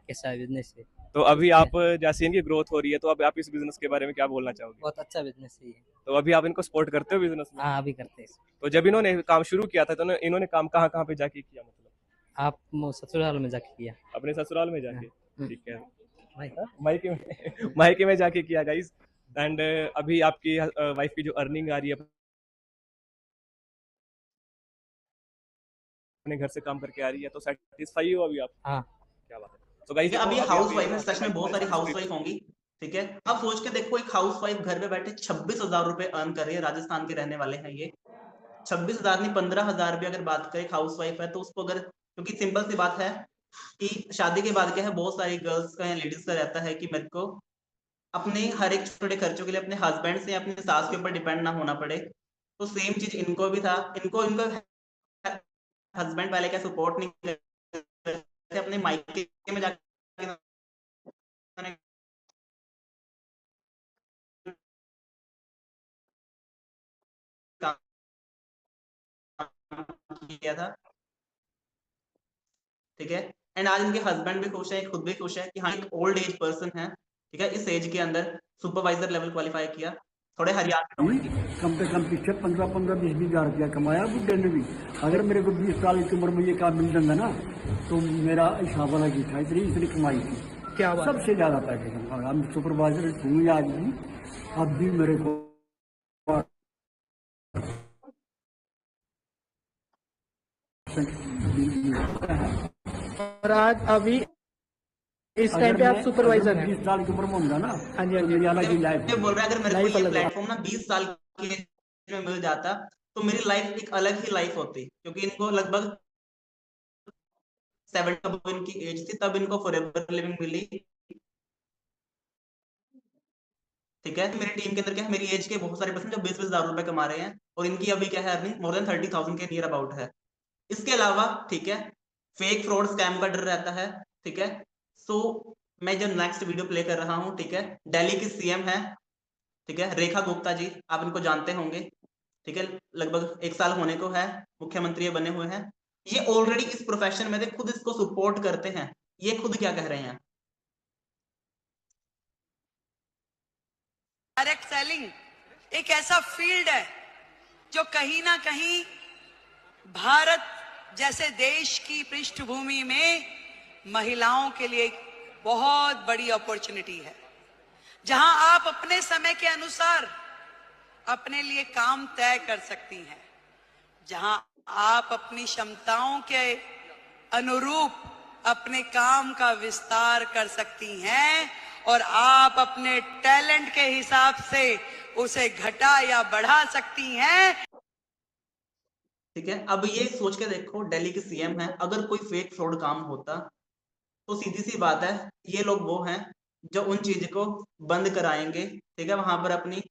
कैसा बिजनेस है। तो अभी आप, जैसे इनकी ग्रोथ हो रही है, तो अब आप इस बिजनेस के बारे में क्या बोलना चाहोगे? बहुत अच्छा बिजनेस है ये। तो अभी आप इनको सपोर्ट करते हो बिजनेस में? हाँ, अभी करते हैं। तो जब इन्होंने काम शुरू किया था, तो इन्होंने काम कहाँ कहाँ पे जाके किया, मतलब? आप ससुराल में जाके किया? अपने ससुराल में जाके। हाँ। ठीक है, भाई मायके में मायके में जाके किया गाइस। एंड अभी आपकी वाइफ की जो अर्निंग आ रही है, अपने घर से काम करके आ रही है, तो सेटिस्फाई हो अभी आप? हाँ। क्या बात है। तो गाइस ठीक है, अभी देखो, हाउस वाइफ आपने है, सच में बहुत सारी हाउस वाइफ होंगी। ठीक है, अब सोच के देखो, एक हाउस वाइफ घर में बैठे 26,000 रुपए अर्न कर रही है, राजस्थान के रहने वाले हैं ये। 26,000 नहीं, 15,000 भी अगर बात करें, हाउस वाइफ है तो उसको अगर, क्योंकि सिंपल सी बात है कि शादी के बाद क्या है, बहुत सारी गर्ल्स का या लेडीज का रहता है कि मेरे को अपने हर एक छोटे खर्चों के लिए अपने हस्बैंड से या अपने सास के ऊपर डिपेंड ना होना पड़े। तो सेम चीज इनको भी था। इनको इनका हस्बैंड पहले क्या सपोर्ट नहीं करते, अपने मायके में जाके उन्होंने काम किया था। ठीक है, एंड आज इनके हस्बैंड भी खुश है, खुद भी खुश है कि हाँ, एक ओल्ड एज पर्सन है, ठीक है, इस एज के अंदर सुपरवाइजर लेवल क्वालिफाई किया। थोड़े हरियाणा भी कम से कम पीछे 15-20 हज़ार रुपया कमाया बुढ़े ने भी। अगर मेरे को 20 साल की उम्र में ये काम मिल जाता ना तो मेरा हिसाब वाला की था, इतनी कमाई थी। क्या बात सबसे ज्यादा पैसे कमाया। हम सुपरवाइजर हूँ आज भी, अब भी मेरे को और आज अभी इस टाइम पे आप सुपरवाइजर हैं। 20 साल की उम्र में होगा ना, हाँ जी, हाँ जी। मेरी अलग ही लाइफ ये बोल रहा है अगर मेरे को लाइफ ये अलग है। प्लेटफॉर्म ना 20 साल की एज में मिल जाता तो मेरी लाइफ एक अलग ही लाइफ होती, क्योंकि इनको लगभग 70 इनकी एज थी तब इनको फॉरएवर लिविंग मिली। ठीक है, मेरी टीम के अंदर क्या है, मेरी एज के बहुत सारे पर्सन जो 20-20 हज़ार रुपए कमा रहे हैं और इनकी अभी क्या है अर्निंग मोर देन 30,000 के नियर अबाउट है। इसके अलावा ठीक है, फेक फ्रॉड स्कैम का डर रहता है। ठीक है, सो मैं जो नेक्स्ट वीडियो प्ले कर रहा हूँ, ठीक है, दिल्ली की सीएम है, ठीक है, रेखा गुप्ता जी, आप इनको जानते होंगे। ठीक है, लगभग 1 साल होने को है मुख्यमंत्री बने हुए हैं। ये ऑलरेडी इस प्रोफेशन में थे, खुद इसको सपोर्ट करते हैं। ये खुद क्या कह रहे हैं, डायरेक्ट सेलिंग एक ऐसा फील्ड है जो कहीं ना कहीं भारत जैसे देश की पृष्ठभूमि में महिलाओं के लिए एक बहुत बड़ी अपॉर्चुनिटी है, जहां आप अपने समय के अनुसार अपने लिए काम तय कर सकती हैं, जहां आप अपनी क्षमताओं के अनुरूप अपने काम का विस्तार कर सकती हैं और आप अपने टैलेंट के हिसाब से उसे घटा या बढ़ा सकती हैं। ठीक है, अब ये सोच के देखो, दिल्ली के सीएम है, अगर कोई फेक फ्रॉड काम होता तो सीधी सी बात है ये लोग वो हैं जो उन चीज को बंद कराएंगे। ठीक है, वहां पर अपनी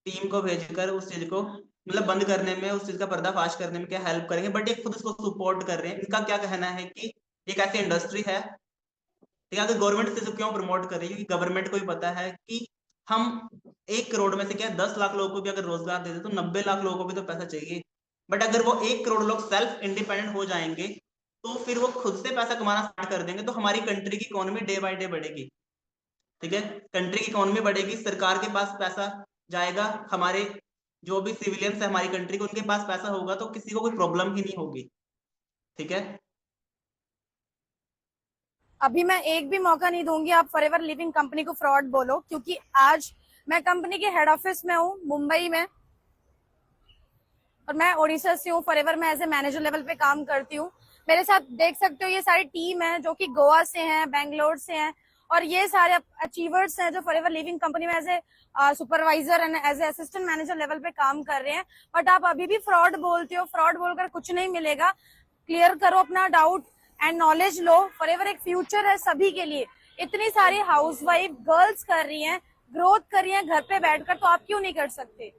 टीम को भेजकर उस चीज को मतलब बंद करने में, उस चीज का पर्दाफाश करने में क्या हेल्प करेंगे, बट ये खुद इसको सपोर्ट कर रहे हैं। इनका क्या कहना है कि एक ऐसी इंडस्ट्री है, ठीक है, अगर गवर्नमेंट से क्यों प्रमोट कर रही है, क्योंकि गवर्नमेंट को भी पता है कि हम 1 करोड़ में से क्या 10 लाख लोगों को भी अगर रोजगार दे दे तो 90 लाख लोगों को भी तो पैसा चाहिए। बट अगर वो 1 करोड़ लोग सेल्फ इंडिपेंडेंट हो जाएंगे तो फिर वो खुद से पैसा कमाना स्टार्ट कर देंगे, तो हमारी कंट्री की इकोनॉमी डे बाय डे बढ़ेगी। ठीक है, कंट्री की इकोनॉमी बढ़ेगी, सरकार के पास पैसा जाएगा, हमारे जो भी सिविलियंस है हमारी कंट्री के, उनके पास पैसा होगा, तो किसी को कोई प्रॉब्लम ही नहीं होगी। ठीक है, अभी मैं एक भी मौका नहीं दूंगी आप फॉरएवर लिविंग कंपनी को फ्रॉड बोलो, क्योंकि आज मैं कंपनी के हेड ऑफिस में हूँ मुंबई में और मैं ओडिशा से हूँ। फॉरएवर में एज ए मैनेजर लेवल पे काम करती हूँ। मेरे साथ देख सकते हो ये सारी टीम है जो कि गोवा से हैं, बैंगलोर से हैं और ये सारे अचीवर्स हैं जो फॉरएवर लिविंग कंपनी में as a supervisor and as a assistant manager level पे काम कर रहे हैं। बट आप अभी भी फ्रॉड बोलते हो, फ्रॉड बोलकर कुछ नहीं मिलेगा। क्लियर करो अपना doubt and knowledge low. Forever एक फ्यूचर है सभी के लिए। इतनी सारी हाउसवाइफ गर्ल्स कर रही हैं, ग्रोथ कर रही हैं घर पे बैठकर, तो आप क्यों नहीं कर सकते।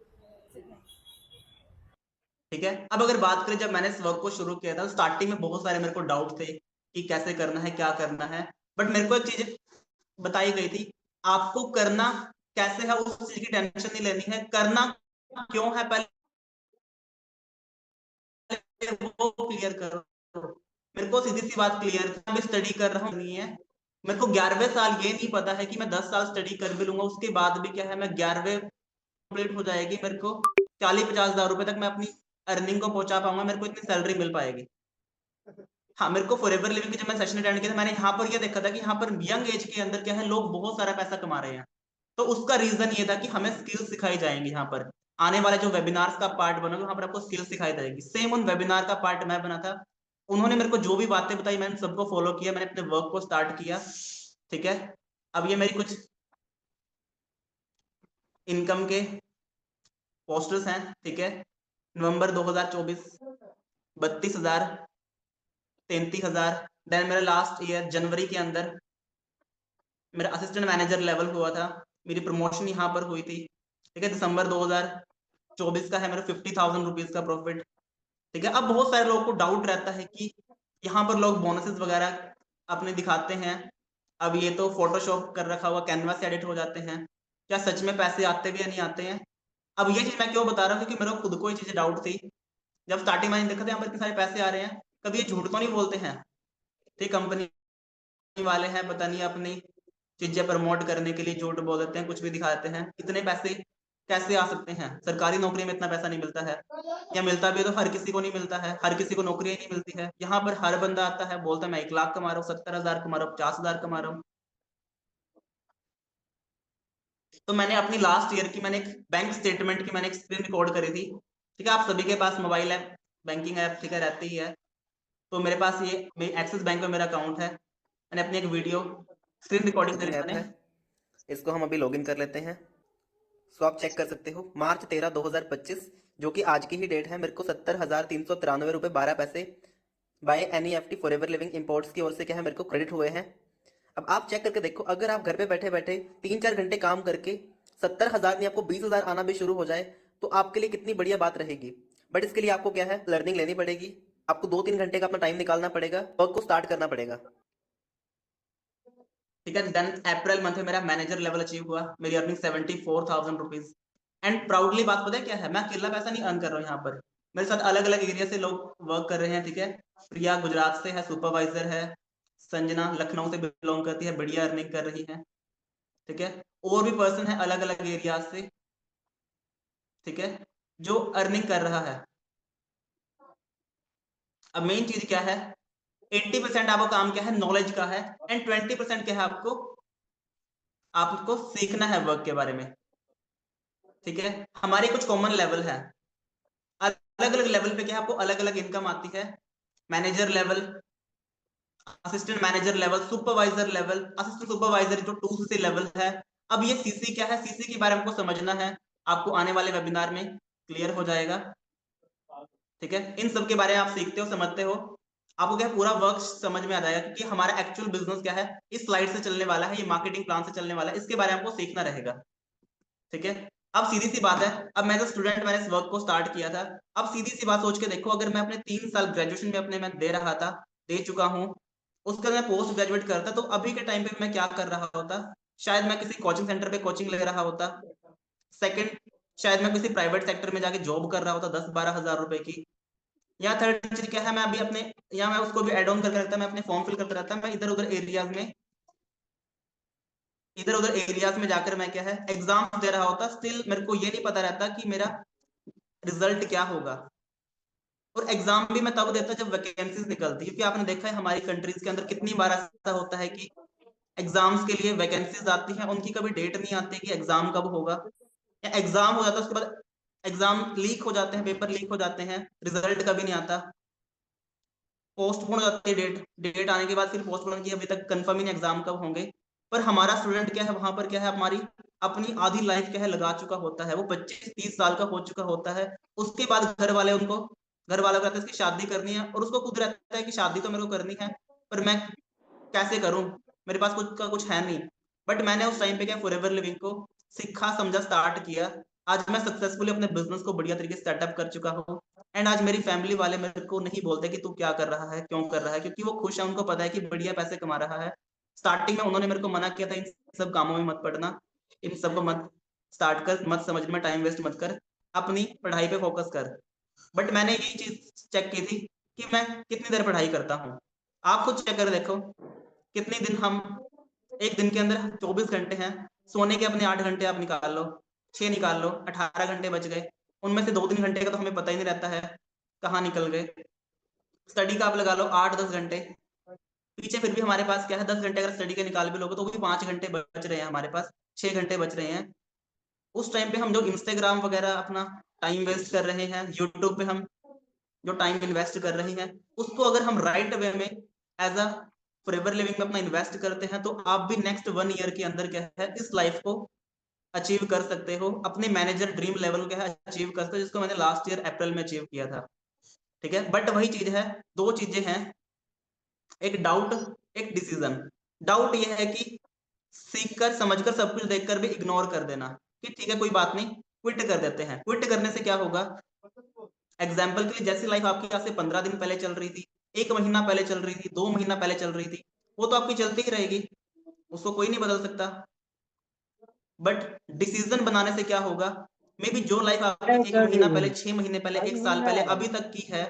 ठीक है, अब अगर बात करें, जब मैंने इस वर्क को शुरू किया था तो स्टार्टिंग में बहुत सारे मेरे को डाउट थे कि कैसे करना है, क्या करना है, बट मेरे को एक चीज बताई गई थी, आपको करना कैसे है उस चीज की टेंशन नहीं लेनी है, करना क्यों है पहले वो क्लियर करो। मेरे को सीधी सी बात क्लियर थी, मैं स्टडी कर रहा हूँ नहीं है, मेरे को 11वें साल ये नहीं पता है कि मैं 10 साल स्टडी कर भी लूंगा, उसके बाद भी क्या है मैं 11वें कंप्लीट हो जाएगी, मेरे को 40-50 हज़ार रुपए तक मैं अपनी अर्निंग को पहुंचा पाऊंगा, मेरे को इतनी सैलरी मिल पाएगी। हाँ, मेरे को फॉरएवर लिविंग के जब मैं सेशन अटेंड किया था, मैंने यहाँ पर ये देखा था कि यहाँ पर यंग एज के अंदर क्या है लोग बहुत सारा पैसा कमा रहे हैं, तो उसका रीजन ये था कि हमें स्किल्स सिखाई जाएंगी। यहाँ पर आने वाले जो वेबिनार्स का पार्ट बनोगे वहां पर आपको स्किल्स सिखाई जाएगी। सेम उन वेबिनार का पार्ट मैं बना था, उन्होंने मेरे को जो भी बातें बताई मैंने सबको फॉलो किया, मैंने अपने वर्क को स्टार्ट किया। ठीक है, अब ये मेरी कुछ इनकम के पोस्टर्स हैं। ठीक है, नवंबर 2024 32,000, 33,000। देन मेरा लास्ट ईयर जनवरी के अंदर मेरा असिस्टेंट मैनेजर लेवल हुआ था, मेरी प्रमोशन यहाँ पर हुई थी। ठीक है, दिसंबर 2024 का है मेरा 50,000 रुपीज का प्रॉफिट। ठीक है, अब बहुत सारे लोगों को डाउट रहता है कि यहाँ पर लोग बोनसेस वगैरह अपने दिखाते हैं, अब ये तो फोटोशॉप कर रखा हुआ कैनवास से एडिट हो जाते हैं, क्या सच में पैसे आते भी या नहीं आते हैं। अब ये चीज मैं क्यों बता रहा हूँ, क्योंकि मेरे को खुद को ये चीज डाउट थी जब स्टार्टिंग मैंने देखा था यहाँ पर इतने सारे पैसे आ रहे हैं, कभी ये झूठ तो नहीं बोलते हैं, ठीक, कंपनी वाले हैं पता नहीं अपनी चीजें प्रमोट करने के लिए झूठ बोल देते हैं, कुछ भी दिखा देते हैं, इतने पैसे कैसे आ सकते हैं? सरकारी नौकरी में इतना पैसा नहीं मिलता है, या मिलता भी है तो हर किसी को नहीं मिलता है, हर किसी को नौकरी नहीं मिलती है। यहाँ पर हर बंदा आता है, बोलता है मैं 1 लाख कमा रहा हूँ, 70,000 कमा रहा हूँ, 50,000 कमा रहा हूँ। तो मैंने अपनी लास्ट ईयर की मैंने एक बैंक स्टेटमेंट की मैंने एक स्क्रीन रिकॉर्ड करी थी। ठीक है, आप सभी के पास मोबाइल ऐप, बैंकिंग ऐप, ठीक है, रहती ही है। तो मेरे पास ये एक्सिस बैंक में मेरा अकाउंट है। मैंने अपनी एक वीडियो स्क्रीन रिकॉर्डिंग करी ऐप मैंने। है, इसको हम अभी लॉगिन कर लेते हैं। सो आप चेक कर सकते हो, मार्च 13 2025 जो कि आज की ही डेट है, मेरे को 70,393 रुपये 12 पैसे by NEFT Forever Living imports की ओर से क्या है मेरे को क्रेडिट हुए हैं। अब आप चेक करके देखो, अगर आप घर पे बैठे बैठे 3-4 घंटे काम करके 70,000 नहीं आपको 20,000 आना भी शुरू हो जाए तो आपके लिए कितनी बढ़िया बात रहेगी। बट इसके लिए आपको क्या है, लर्निंग लेनी पड़ेगी। आपको 2-3 घंटे का अपना टाइम निकालना पड़ेगा, वर्क को स्टार्ट करना पड़ेगा। ठीक है, देन अप्रैल मंथ में मेरा मैनेजर लेवल अचीव हुआ, मेरी अर्निंग 74,000 रुपीज। एंड प्राउडली बात पता है क्या है, मैं अकेला पैसा नहीं अर्न कर रहा हूँ यहाँ पर, मेरे साथ अलग अलग एरिया से लोग वर्क कर रहे हैं। ठीक है, प्रिया गुजरात से है, सुपरवाइजर है। संजना लखनऊ से बिलोंग करती है, बढ़िया अर्निंग कर रही है। ठीक है, और भी पर्सन है अलग अलग एरिया से, ठीक है, जो अर्निंग कर रहा है। अब मेन चीज क्या है, 80% आपको काम क्या है, नॉलेज का है, एंड 20% क्या है, आपको सीखना है वर्क के बारे में। ठीक है, हमारे कुछ कॉमन लेवल है, अलग अलग लेवल पे क्या है, आपको अलग अलग इनकम आती है। Manager level, assistant manager level, supervisor level, assistant supervisor जो 2CC लेवल है। अब ये सीसी क्या है, सीसी के बारे में आपको समझना है, आपको आने वाले वेबिनार में क्लियर हो जाएगा। ठीक है, इन सब के बारे में आप सीखते हो, समझते हो, आपको क्या पूरा वर्क समझ में आ जाएगा, क्योंकि हमारा एक्चुअल बिजनेस क्या है, इस स्लाइड से चलने वाला है, ये मार्केटिंग प्लान से चलने वाला है, इसके बारे में आपको सीखना रहेगा। ठीक है, अब सीधी सी बात है, अब मैं जो स्टूडेंट मैंने इस वर्क को स्टार्ट किया था, अब सीधी सी बात सोच के देखो, अगर मैं अपने 3 साल ग्रेजुएशन में अपने मैं दे रहा था, दे चुका हूँ, उसके बाद मैं पोस्ट ग्रेजुएट करता, तो अभी के टाइम पे मैं क्या कर रहा होता, शायद मैं किसी कोचिंग सेंटर पे कोचिंग ले रहा होता। सेकंड, शायद मैं किसी प्राइवेट सेक्टर में जाके जॉब कर रहा होता 10-12 हजार रुपए की। या थर्ड चीज क्या है, मैं अभी अपने, या मैं उसको भी एड ऑन करके रखता, मैं अपने फॉर्म फिल करता रहता, मैं इधर उधर एरियाज में जाकर मैं क्या है एग्जाम दे रहा होता। स्टिल मेरे को ये नहीं पता रहता कि मेरा रिजल्ट क्या होगा। और एग्जाम भी मैं तब देता जब वैकेंसीज निकलती, क्योंकि आपने देखा है हमारी कंट्रीज के अंदर कितनी बार ऐसा होता है कि एग्जाम्स के लिए वैकेंसीज आती हैं, उनकी कभी डेट नहीं आती कि एग्जाम कब होगा, या एग्जाम हो जाता है उसके बाद एग्जाम लीक हो जाते हैं, पेपर लीक हो जाते हैं, रिजल्ट कभी नहीं आता, पोस्टपोन हो जाती है डेट आने के बाद फिर पोस्टपोन की, अभी तक कंफर्म ही नहीं एग्जाम कब होंगे। पर हमारा स्टूडेंट क्या है, वहां पर क्या है, हमारी अपनी आधी लाइफ क्या है लगा चुका होता है, वो 25-30 साल का हो चुका होता है। उसके बाद घर वालों को कहते हैं इसकी शादी करनी है, और उसको खुद रहता है कि शादी तो मेरे को करनी है, पर मैं कैसे करूं, मेरे पास कुछ है नहीं। बट मैंने उस टाइम पे क्या फॉरएवर लिविंग को सीखा, समझा, स्टार्ट किया। आज मैं सक्सेसफुली अपने बिजनेस को बढ़िया तरीके से सेटअप कर चुका हूँ, एंड आज मेरी फैमिली वाले मेरे को नहीं बोलते कि तू क्या कर रहा है, क्यों कर रहा है, क्योंकि वो खुश है, उनको पता है कि बढ़िया पैसे कमा रहा है। स्टार्टिंग में उन्होंने मेरे को मना किया था, इन सब कामों में मत पड़ना, इन सब को मत स्टार्ट कर, मत समझ में टाइम वेस्ट मत कर, अपनी पढ़ाई पे फोकस कर। बट मैंने यही चीज चेक की थी कि मैं कितनी देर पढ़ाई करता हूँ। आप खुद चेक कर देखो, कितने दिन हम एक दिन के अंदर 24 घंटे हैं, सोने के अपने 8 घंटे आप निकाल लो, 6 निकाल लो, 18 घंटे बच गए। उनमें से 2-3 घंटे का तो हमें पता ही नहीं रहता है कहाँ निकल गए। स्टडी का आप लगा लो 8-10 घंटे, पीछे फिर भी हमारे पास क्या है 10 घंटे अगर स्टडी के निकाल भी लोगे तो भी 5 घंटे बच रहे हैं, हमारे पास 6 घंटे बच रहे हैं। उस टाइम पे हम जो इंस्टाग्राम वगैरह अपना टाइम वेस्ट कर रहे हैं, यूट्यूब पे हम जो टाइम इन्वेस्ट कर रहे हैं, उसको अगर हम राइट वे में एज अ फॉरएवर लिविंग में अपना इन्वेस्ट करते हैं, तो आप भी नेक्स्ट 1 ईयर के अंदर क्या है इस लाइफ को अचीव कर सकते हो, अपने मैनेजर ड्रीम लेवल क्या है अचीव कर सकते हो, जिसको मैंने लास्ट ईयर अप्रैल में अचीव किया था। ठीक है, बट वही चीज है, 2 चीजें हैं, एक डाउट, एक डिसीजन। डाउट ये है कि सीखकर समझकर सब कुछ देखकर भी इग्नोर कर देना कि ठीक है कोई बात नहीं, क्विट कर देते हैं। क्विट करने से क्या होगा, एग्जाम्पल के लिए जैसी लाइफ आपके यहाँ से 15 दिन पहले चल रही थी, 1 महीना पहले चल रही थी, 2 महीना पहले चल रही थी, वो तो आपकी चलती ही रहेगी, उसको कोई नहीं बदल सकता। बट डिसीजन बनाने से क्या होगा, मे बी जो लाइफ आपकी 1 महीना पहले, 6 महीने पहले, 1 साल पहले अभी तक की है,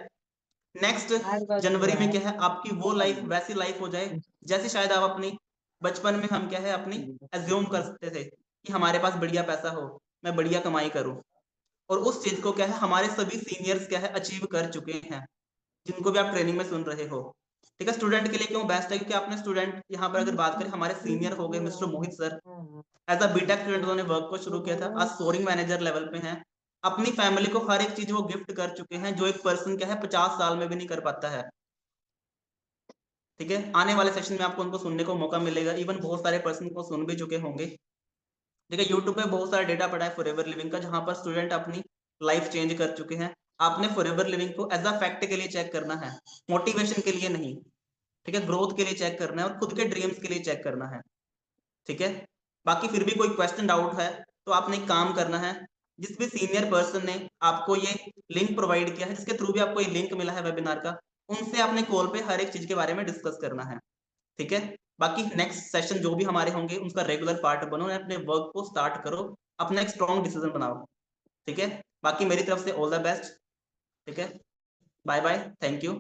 नेक्स्ट जनवरी में क्या है आपकी वो लाइफ वैसी लाइफ हो जाए जैसे शायद आप अपनी बचपन में हम क्या है अपनी एज्यूम कर सकते थे कि हमारे पास बढ़िया पैसा हो, मैं बढ़िया कमाई करूं। और उस चीज को क्या है हमारे सभी सीनियर्स क्या है अचीव कर चुके हैं, जिनको भी आप ट्रेनिंग में सुन रहे हो। ठीक है, स्टूडेंट के लिए क्यों बेस्ट है, क्योंकि आपने स्टूडेंट यहाँ पर अगर बात करें हमारे सीनियर हो गए mister Mohit sir, as a BTech student उन्होंने वर्क को शुरू किया था, आज सोरिंग मैनेजर लेवल पे हैं, अपनी फैमिली को हर एक चीज वो गिफ्ट कर चुके हैं जो एक पर्सन क्या है 50 साल में भी नहीं कर पाता है। ठीक है, आने वाले सेशन में आपको उनको सुनने को मौका मिलेगा, इवन बहुत सारे पर्सन को सुन भी चुके होंगे। ठीक है, यूट्यूब पे बहुत सारा डेटा पड़ा है फॉरएवर लिविंग का, जहां पर स्टूडेंट अपनी लाइफ चेंज कर चुके हैं। आपने फॉरएवर लिविंग को एज अ फैक्ट के लिए चेक करना है, मोटिवेशन के लिए नहीं। ठीक है, ग्रोथ के लिए चेक करना है और खुद के ड्रीम्स के लिए चेक करना है। ठीक है, बाकी फिर भी कोई क्वेश्चन डाउट है तो आपने एक काम करना है, जिस भी सीनियर पर्सन ने आपको ये लिंक प्रोवाइड किया है, जिसके थ्रू भी आपको ये लिंक मिला है वेबिनार का, उनसे आपने कॉल पे हर एक चीज के बारे में डिस्कस करना है। ठीक है, बाकी नेक्स्ट सेशन जो भी हमारे होंगे उनका रेगुलर पार्ट बनो, अपने वर्क को स्टार्ट करो, अपना एक स्ट्रॉन्ग डिसीजन बनाओ। ठीक है, बाकी मेरी तरफ से ऑल द बेस्ट। ठीक है, बाय बाय, थैंक यू।